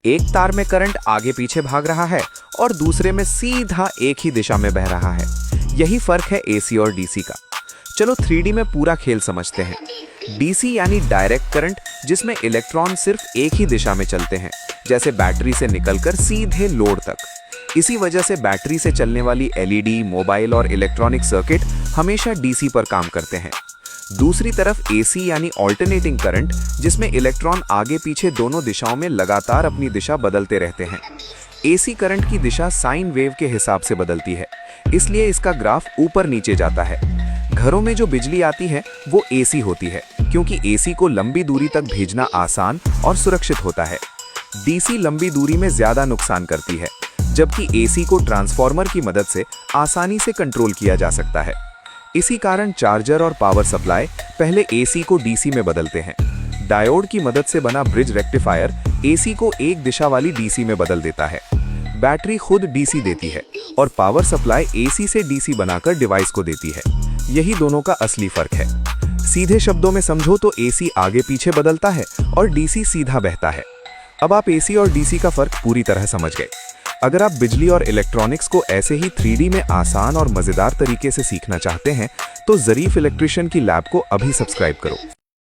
एक तार में करंट आगे पीछे भाग रहा है और दूसरे में सीधा एक ही दिशा में बह रहा है। यही फर्क है एसी और डीसी का। चलो 3D में पूरा खेल समझते हैं। डीसी यानी डायरेक्ट करंट, जिसमें इलेक्ट्रॉन सिर्फ एक ही दिशा में चलते हैं, जैसे बैटरी से निकलकर सीधे लोड तक। इसी वजह से बैटरी से चलने वाली एलईडी, मोबाइल और इलेक्ट्रॉनिक सर्किट हमेशा डीसी पर काम करते हैं। दूसरी तरफ एसी यानी ऑल्टरनेटिंग करंट, जिसमें इलेक्ट्रॉन आगे पीछे दोनों दिशाओं में लगातार अपनी दिशा बदलते रहते हैं। एसी करंट की दिशा साइन वेव के हिसाब से बदलती है, इसलिए इसका ग्राफ ऊपर नीचे जाता है। घरों में जो बिजली आती है वो एसी होती है, क्योंकि एसी को लंबी दूरी तक भेजना आसान और सुरक्षित होता है। डीसी लंबी दूरी में ज्यादा नुकसान करती है, जबकि एसी को ट्रांसफार्मर की मदद से आसानी से कंट्रोल किया जा सकता है। इसी कारण चार्जर और पावर सप्लाई पहले एसी को डीसी में बदलते हैं। डायोड की मदद से बना ब्रिज रेक्टिफायर एसी को एक दिशा वाली डीसी में बदल देता है। बैटरी खुद डीसी देती है और पावर सप्लाई एसी से डीसी बनाकर डिवाइस को देती है। यही दोनों का असली फर्क है। सीधे शब्दों में समझो तो एसी आगे पीछे बदलता है और डीसी सीधा बहता है। अब आप एसी और डीसी का फर्क पूरी तरह समझ गए। अगर आप बिजली और इलेक्ट्रॉनिक्स को ऐसे ही 3D में आसान और मजेदार तरीके से सीखना चाहते हैं तो ज़रीफ इलेक्ट्रिशियन की लैब को अभी सब्सक्राइब करो।